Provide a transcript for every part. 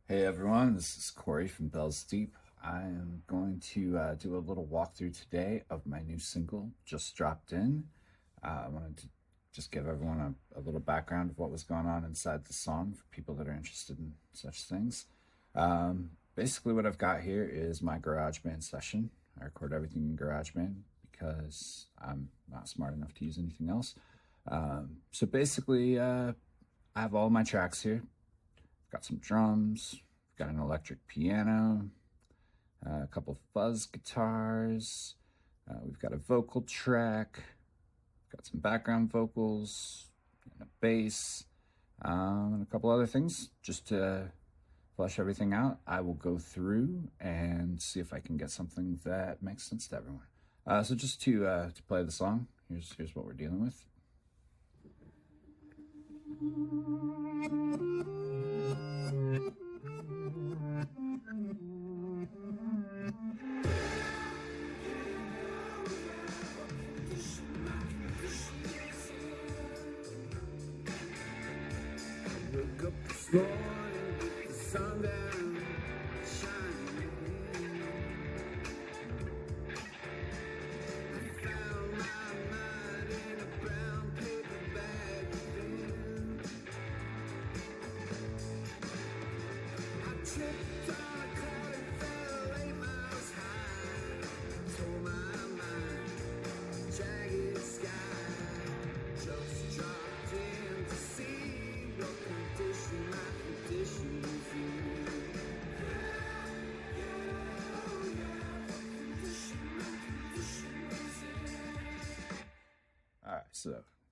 Hey everyone, this is Corey from Bells Deep. I am going to do a little walkthrough today of my new single, just dropped in. I wanted to just give everyone a little background of what was going on inside the song for people that are interested in such things. Basically what I've got here is my GarageBand session. I record everything in GarageBand because I'm not smart enough to use anything else. So basically, I have all my tracks here. Got some drums, got an electric piano, a couple fuzz guitars, we've got a vocal track, got some background vocals, and a bass, and a couple other things. Just to flesh everything out, I will go through and see if I can get something that makes sense to everyone. So just to play the song, here's what we're dealing with. Look up this morning, the sun down, shining in. I found my mind in a brown paper bag within. I tripped on a cloud and fell 8 miles high. Tore my mind, jagged sky. Just dropped in to see what condition my condition is in. Alright, so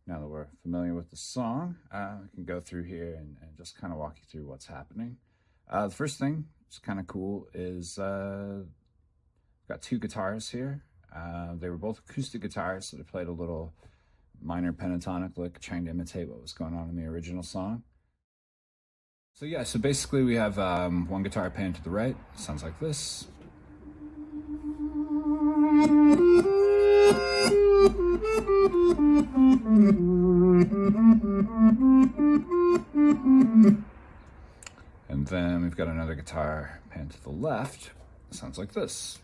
now that we're familiar with the song, we can go through here and just kind of walk you through what's happening. The first thing that's kind of cool is I've got two guitars here. They were both acoustic guitars, so they played a little minor pentatonic lick, trying to imitate what was going on in the original song. So yeah, so basically we have one guitar pan to the right, sounds like this. And then we've got another guitar pan to the left, sounds like this.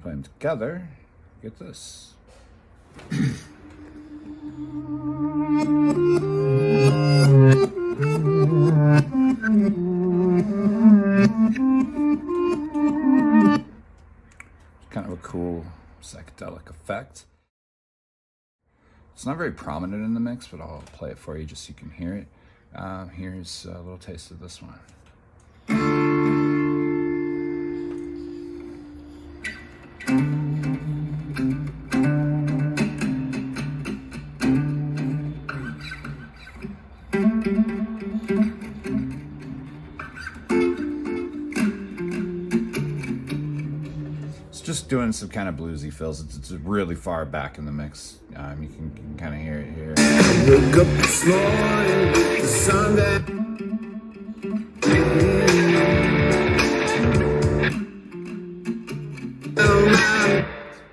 Play them together, get this. Kind of a cool psychedelic effect. It's not very prominent in the mix, but I'll play it for you just so you can hear it. Here's a little taste of this one. Just doing some kind of bluesy fills. It's really far back in the mix. You can kind of hear it here. Look up this morning with the sun down.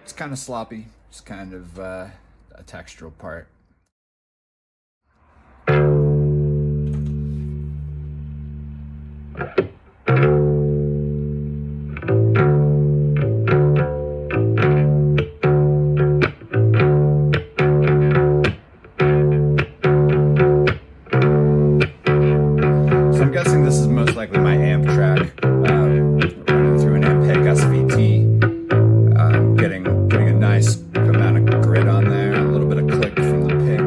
It's kind of sloppy. It's kind of a textural part. This is most likely my amp track, running through an Ampeg SVT, getting a nice amount of grit on there, a little bit of click from the pick.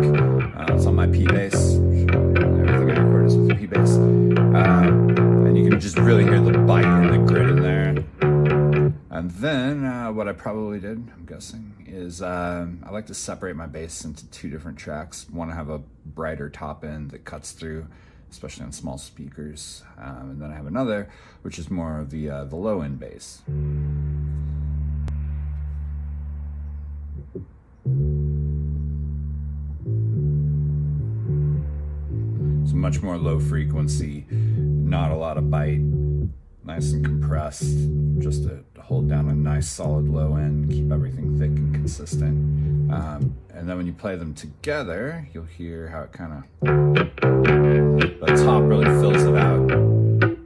It's on my P-bass, everything I record is with the P-bass, and you can just really hear the bite and the grit in there. And then what I probably did, I'm guessing, is I like to separate my bass into two different tracks. One, I have a brighter top end that cuts through, especially on small speakers, and then I have another which is more of the low end bass. It's much more low frequency, not a lot of bite, nice and compressed, just to hold down a nice solid low end, keep everything thick and consistent. And then when you play them together, you'll hear how it kind of, the top really fills it out. You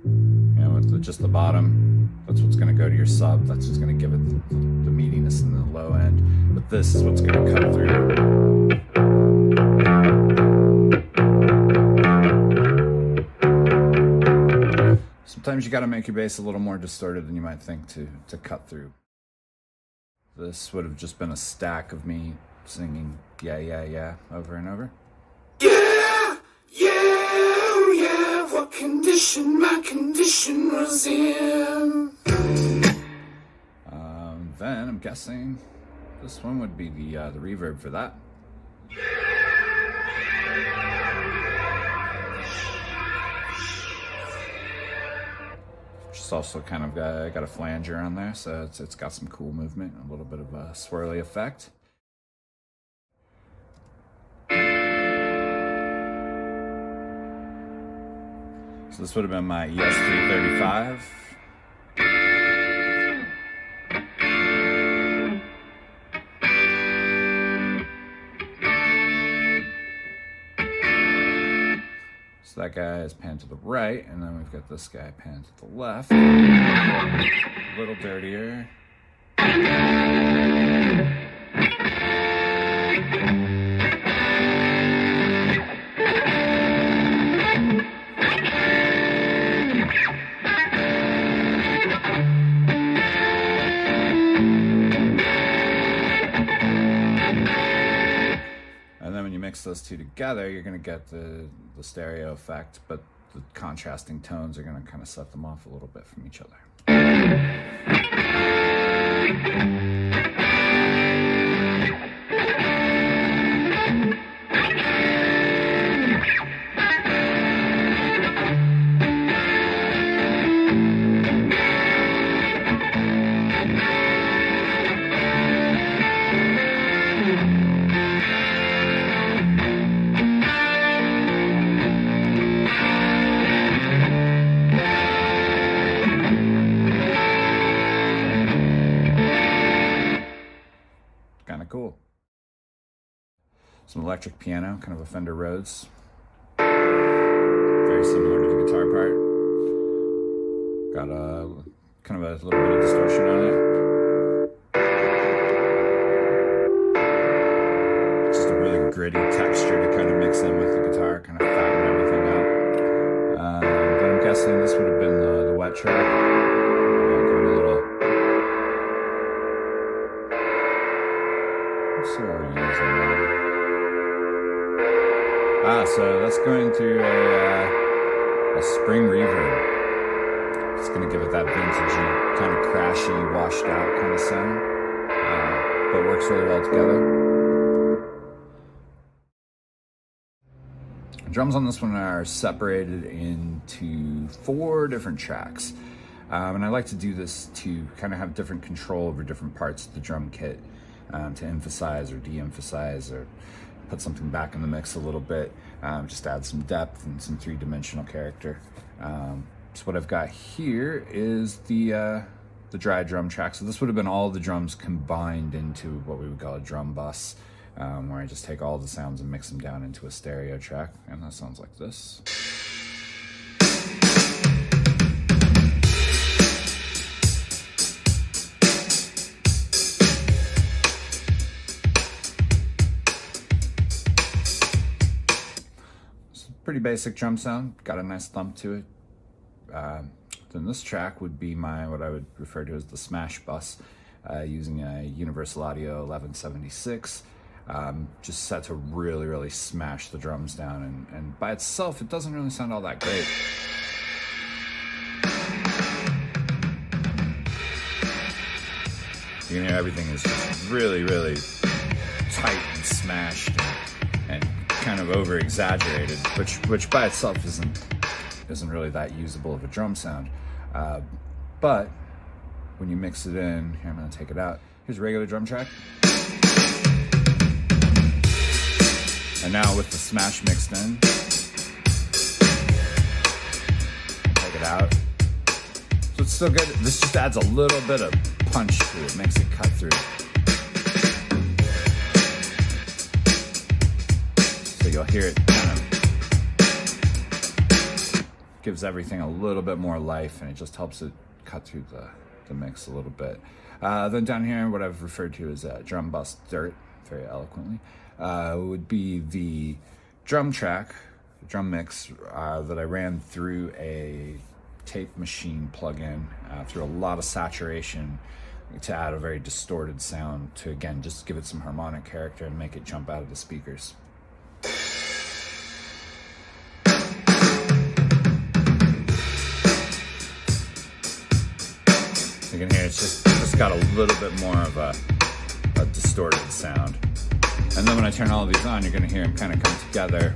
know, with just the bottom, that's what's going to go to your sub. That's what's going to give it the meatiness in the low end. But this is what's going to cut through. Sometimes you got to make your bass a little more distorted than you might think to cut through. This would have just been a stack of me singing yeah, yeah, yeah over and over. Yeah, yeah, yeah, what condition my condition was in. Then I'm guessing this one would be the reverb for that. It's also kind of got a flanger on there, so it's got some cool movement, a little bit of a swirly effect. So this would have been my ES 335. So that guy is panned to the right, and then we've got this guy panned to the left. A little dirtier. Mix those two together, you're going to get the stereo effect, but the contrasting tones are going to kind of set them off a little bit from each other. Cool. Some electric piano, kind of a Fender Rhodes. Very similar to the guitar part. Got a kind of a little bit of distortion on it. Just a really gritty texture to kind of mix in with the guitar, kind of fatten everything up. But I'm guessing this would have been the wet track. Give it a little. So we're using that. So that's going through a spring reverb. It's going to give it that vintagey, kind of crashy, washed out kind of sound, but works really well together. The drums on this one are separated into 4 different tracks, and I like to do this to kind of have different control over different parts of the drum kit. To emphasize or de-emphasize or put something back in the mix a little bit, just add some depth and some 3-dimensional character. So what I've got here is the dry drum track. So this would have been all the drums combined into what we would call a drum bus, where I just take all the sounds and mix them down into a stereo track, and that sounds like this. Pretty basic drum sound, got a nice thump to it. Then this track would be what I would refer to as the smash bus, using a Universal Audio 1176, just set to really, really smash the drums down, and by itself, it doesn't really sound all that great. You can hear everything is just really, really tight and smashed and kind of over exaggerated, which by itself isn't really that usable of a drum sound. But when you mix it in, here I'm going to take it out. Here's a regular drum track, and now with the smash mixed in, take it out. So still good. This just adds a little bit of punch to it, makes it cut through. So you'll hear it kind of gives everything a little bit more life, and it just helps it cut through the mix a little bit. Then down here, what I've referred to as drum bus dirt, very eloquently, would be the drum track, the drum mix that I ran through a tape machine plug-in through a lot of saturation to add a very distorted sound to, again, just give it some harmonic character and make it jump out of the speakers. You can hear it's just got a little bit more of a distorted sound. And then when I turn all of these on, you're going to hear them kind of come together.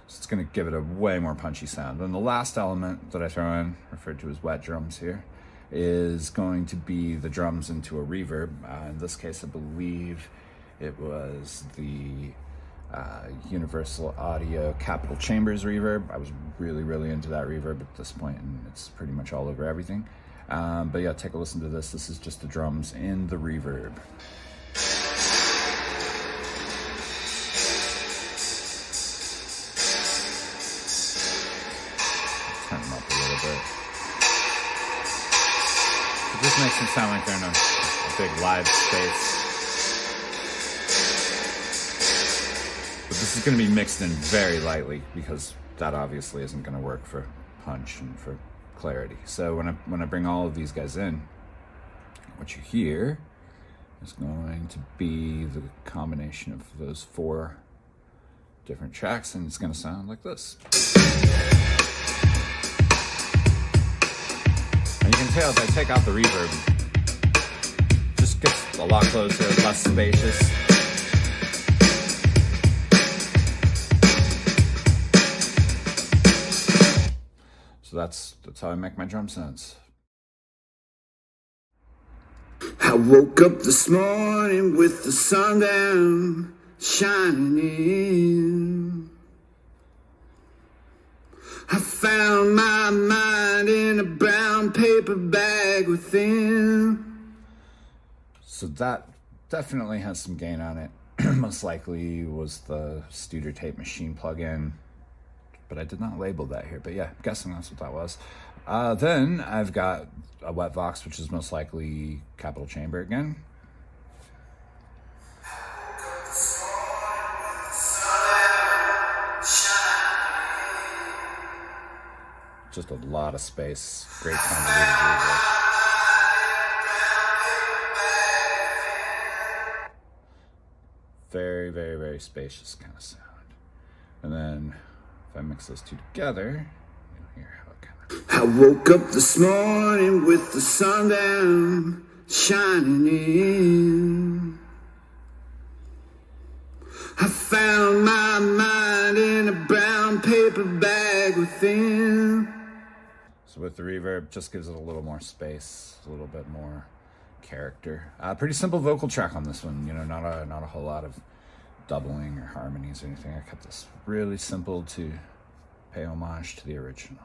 So it's going to give it a way more punchy sound. Then the last element that I throw in, referred to as wet drums here, is going to be the drums into a reverb. In this case, I believe it was the Universal Audio Capitol Chambers reverb. I was really into that reverb at this point, and it's pretty much all over everything. But yeah, take a listen to this. This is just the drums in the reverb. Turn them up a little bit. It just makes them sound like they're in a big live space. But this is going to be mixed in very lightly because that obviously isn't going to work for punch and for clarity. So when I bring all of these guys in, what you hear is going to be the combination of those 4 different tracks, and it's going to sound like this. And you can tell as I take out the reverb, it just gets a lot closer, less spacious. So that's how I make my drum sounds. I woke up this morning with the sun down, shining in. I found my mind in a brown paper bag within. So that definitely has some gain on it. Most likely was the Studer tape machine plug-in, but I did not label that here. But yeah, I'm guessing that's what that was. Then I've got a wet vox, which is most likely Capitol Chamber again. Just a lot of space. Great convoluted. Very spacious kind of sound. And then if I mix those two together, you'll hear how it kind of... I woke up this morning with the sun down, shining in. I found my mind in a brown paper bag within. So with the reverb, just gives it a little more space, a little bit more character. Pretty simple vocal track on this one. You know, not a whole lot of doubling or harmonies or anything. I kept this really simple to pay homage to the original.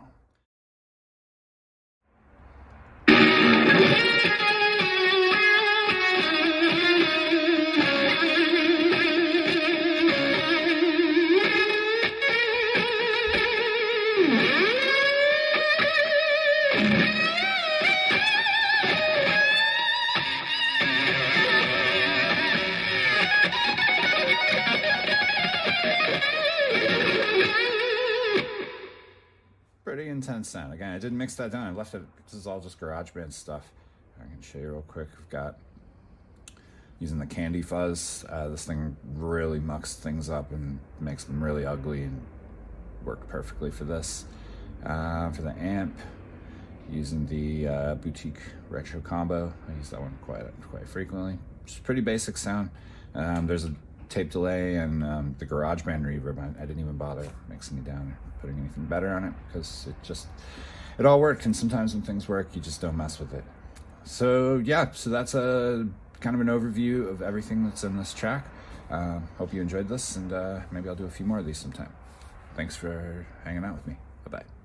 Pretty intense sound. Again, I didn't mix that down. I left it. This is all just GarageBand stuff. I can show you real quick. I've got using the Candy Fuzz. This thing really mucks things up and makes them really ugly and worked perfectly for this. For the amp, using the Boutique Retro Combo. I use that one quite frequently. It's pretty basic sound. There's a tape delay and the GarageBand reverb. I didn't even bother mixing it down or putting anything better on it because it all worked. And sometimes when things work, you just don't mess with it. So yeah, so that's a kind of an overview of everything that's in this track. Hope you enjoyed this, and maybe I'll do a few more of these sometime. Thanks for hanging out with me. Bye-bye.